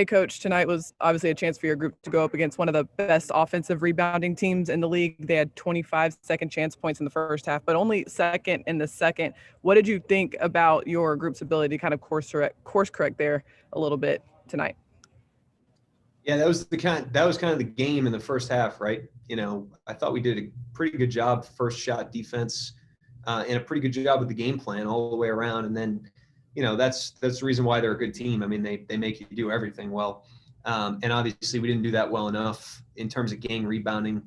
Coach, tonight was obviously a chance for your group to go up against one of the best offensive rebounding teams in the league. They had 25 second chance points in the first half, but only second in the second. What did you think about your group's ability to kind of course correct there a little bit tonight? Yeah, that was kind of the game in the first half, right? I thought we did a pretty good job first shot defense, and a pretty good job with the game plan all the way around. And then, that's the reason why they're a good team. I mean, they make you do everything well. And obviously we didn't do that well enough in terms of gang rebounding.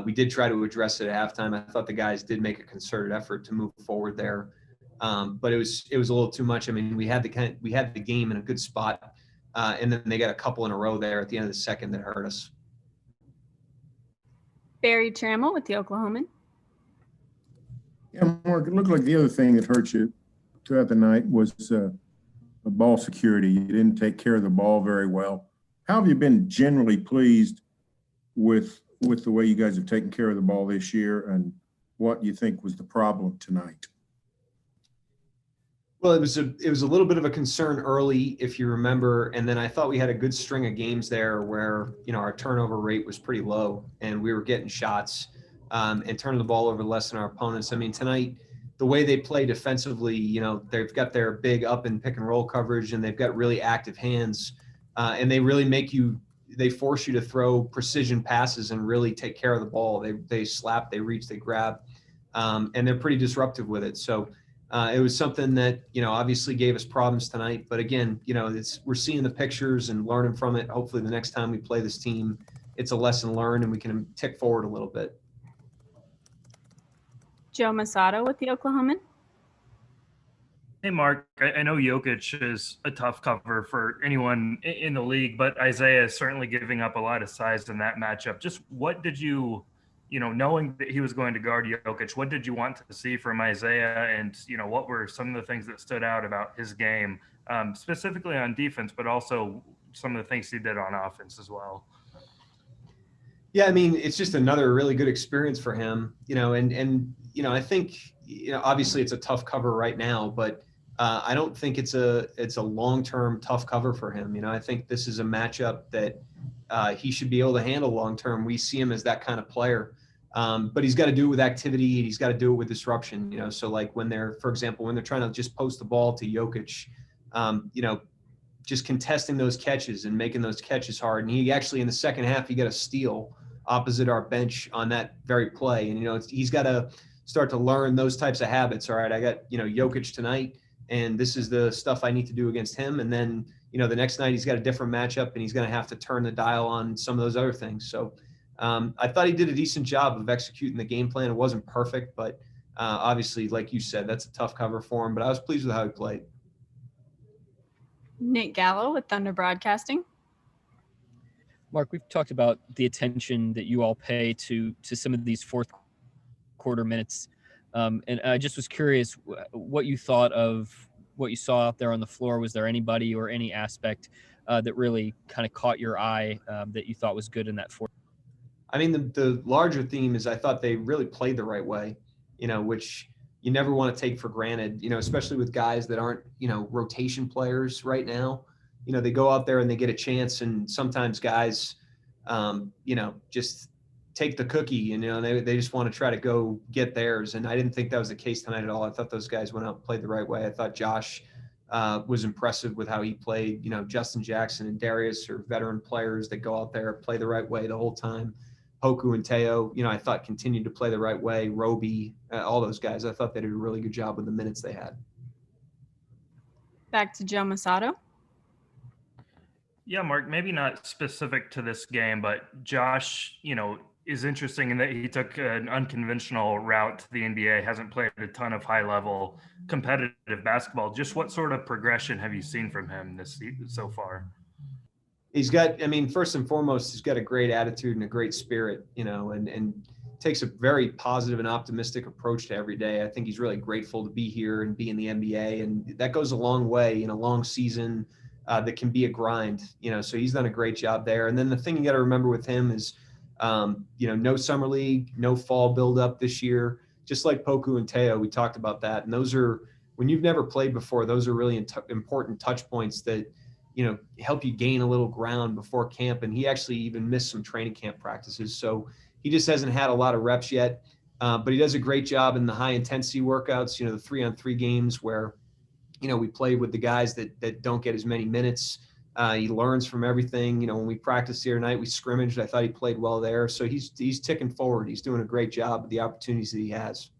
We did try to address it at halftime. I thought the guys did make a concerted effort to move forward there. But it was a little too much. I mean, we had the game in a good spot. And then they got a couple in a row there at the end of the second that hurt us. Barry Trammell with the Oklahoman. Yeah, Mark, it looked like the other thing that hurt you throughout the night was the ball security. You didn't take care of the ball very well. How have you been generally pleased with the way you guys have taken care of the ball this year, and what you think was the problem tonight? Well, it was a little bit of a concern early, if you remember, and then I thought we had a good string of games there where our turnover rate was pretty low and we were getting shots and turning the ball over less than our opponents. I mean, tonight, the way they play defensively, they've got their big up and pick and roll coverage, and they've got really active hands, and they really they force you to throw precision passes and really take care of the ball. They slap, they reach, they grab, and they're pretty disruptive with it. So it was something that, obviously gave us problems tonight. But again, we're seeing the pictures and learning from it. Hopefully the next time we play this team, it's a lesson learned and we can tick forward a little bit. Joe Masato with the Oklahoman. Hey, Mark, I know Jokic is a tough cover for anyone in the league, but Isaiah is certainly giving up a lot of size in that matchup. Just what did you knowing that he was going to guard Jokic, what did you want to see from Isaiah? And, what were some of the things that stood out about his game, specifically on defense, but also some of the things he did on offense as well? Yeah, I mean, it's just another really good experience for him, and I think, obviously it's a tough cover right now, but I don't think it's a long-term tough cover for him. I think this is a matchup that he should be able to handle long-term. We see him as that kind of player. But he's got to do it with activity, and he's got to do it with disruption, so like for example, when they're trying to just post the ball to Jokic, just contesting those catches and making those catches hard. And he actually, in the second half, he got a steal opposite our bench on that very play. And, he's got to start to learn those types of habits. All right, I got, Jokic tonight, and this is the stuff I need to do against him. And then, the next night he's got a different matchup, and he's going to have to turn the dial on some of those other things. So I thought he did a decent job of executing the game plan. It wasn't perfect, but obviously, like you said, that's a tough cover for him. But I was pleased with how he played. Nick Gallo with Thunder Broadcasting. Mark, we've talked about the attention that you all pay to some of these fourth quarter minutes. And I just was curious what you thought of what you saw out there on the floor. Was there anybody or any aspect that really kind of caught your eye that you thought was good in that fourth? I mean, the larger theme is I thought they really played the right way, which you never want to take for granted, especially with guys that aren't, rotation players right now. They go out there and they get a chance, and sometimes guys, just take the cookie and, they just want to try to go get theirs. And I didn't think that was the case tonight at all. I thought those guys went out and played the right way. I thought Josh was impressive with how he played. Justin Jackson and Darius are veteran players that go out there, play the right way the whole time. Poku and Teo, I thought continued to play the right way. Roby, all those guys, I thought they did a really good job with the minutes they had. Back to Joe Masato. Yeah, Mark, maybe not specific to this game, but Josh, is interesting in that he took an unconventional route to the NBA, hasn't played a ton of high-level competitive basketball. Just what sort of progression have you seen from him this season so far? He's got, first and foremost, he's got a great attitude and a great spirit, and takes a very positive and optimistic approach to every day. I think he's really grateful to be here and be in the NBA, and that goes a long way in a long season that can be a grind, so he's done a great job there. And then the thing you got to remember with him is, no summer league, no fall buildup this year, just like Poku and Teo, we talked about that. And those are, when you've never played before, those are really important touch points that, help you gain a little ground before camp. And he actually even missed some training camp practices. So he just hasn't had a lot of reps yet, but he does a great job in the high intensity workouts, the 3-on-3 games where, we play with the guys that don't get as many minutes. He learns from everything. When we practiced the other night, we scrimmaged. I thought he played well there. So he's ticking forward. He's doing a great job with the opportunities that he has.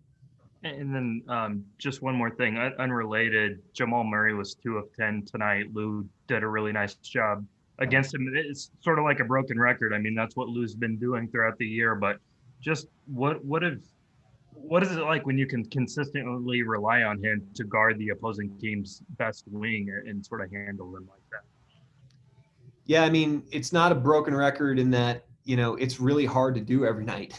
And then just one more thing, unrelated. Jamal Murray was 2 of 10 tonight. Lou did a really nice job against him. It's sort of like a broken record. I mean, that's what Lou's been doing throughout the year. But just what is it like when you can consistently rely on him to guard the opposing team's best wing and sort of handle them like that? Yeah, I mean, it's not a broken record in that, it's really hard to do every night.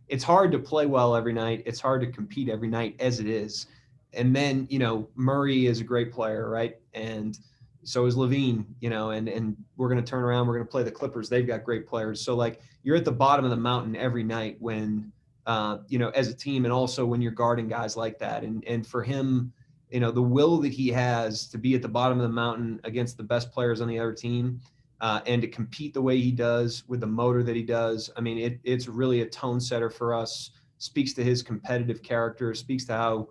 It's hard to play well every night. It's hard to compete every night as it is. And then, Murray is a great player, right? And so is Levine, and we're going to turn around. We're going to play the Clippers. They've got great players. So you're at the bottom of the mountain every night when, as a team, and also when you're guarding guys like that. And for him, the will that he has to be at the bottom of the mountain against the best players on the other team, and to compete the way he does with the motor that he does. I mean, it's really a tone setter for us, speaks to his competitive character, speaks to how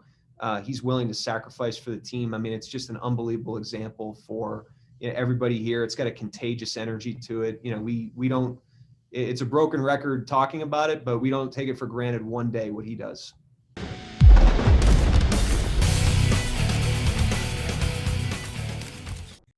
he's willing to sacrifice for the team. I mean, it's just an unbelievable example for everybody here. It's got a contagious energy to it. We don't, it's a broken record talking about it, but we don't take it for granted one day what he does.